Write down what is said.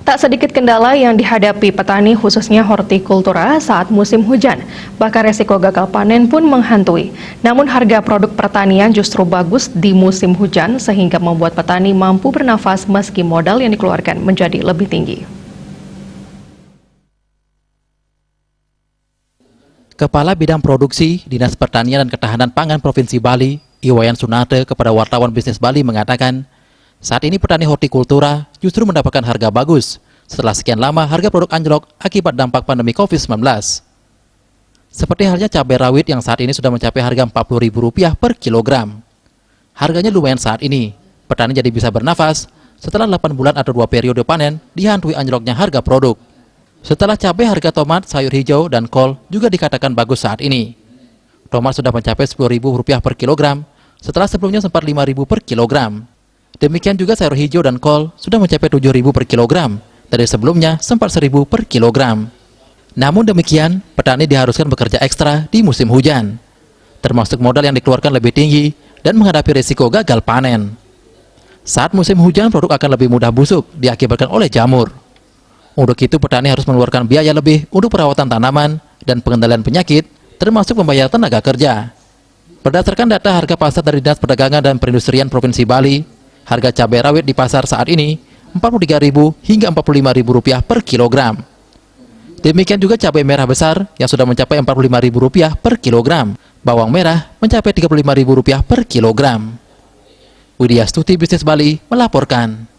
Tak sedikit kendala yang dihadapi petani khususnya hortikultura saat musim hujan. Bahkan resiko gagal panen pun menghantui. Namun harga produk pertanian justru bagus di musim hujan sehingga membuat petani mampu bernafas meski modal yang dikeluarkan menjadi lebih tinggi. Kepala Bidang Produksi Dinas Pertanian dan Ketahanan Pangan Provinsi Bali, Iwayan Sunate, kepada wartawan Bisnis Bali mengatakan, saat ini petani hortikultura justru mendapatkan harga bagus setelah sekian lama harga produk anjlok akibat dampak pandemi COVID-19. Seperti halnya cabai rawit yang saat ini sudah mencapai harga Rp40.000 per kilogram. Harganya lumayan saat ini, petani jadi bisa bernafas setelah 8 bulan atau 2 periode panen dihantui anjloknya harga produk. Setelah cabai, harga tomat, sayur hijau, dan kol juga dikatakan bagus saat ini. Tomat sudah mencapai Rp10.000 per kilogram, setelah sebelumnya sempat Rp5.000 per kilogram. Demikian juga sayur hijau dan kol sudah mencapai Rp7.000 per kilogram, dari sebelumnya sempat Rp1.000 per kilogram. Namun demikian, petani diharuskan bekerja ekstra di musim hujan, termasuk modal yang dikeluarkan lebih tinggi dan menghadapi risiko gagal panen. Saat musim hujan, produk akan lebih mudah busuk diakibatkan oleh jamur. Untuk itu, petani harus mengeluarkan biaya lebih untuk perawatan tanaman dan pengendalian penyakit, termasuk membayar tenaga kerja. Berdasarkan data harga pasar dari Dinas Perdagangan dan Perindustrian Provinsi Bali, harga cabai rawit di pasar saat ini Rp43.000 hingga Rp45.000 per kilogram. Demikian juga cabai merah besar yang sudah mencapai Rp45.000 per kilogram. Bawang merah mencapai Rp35.000 per kilogram. Widya Stuti, Bisnis Bali, melaporkan.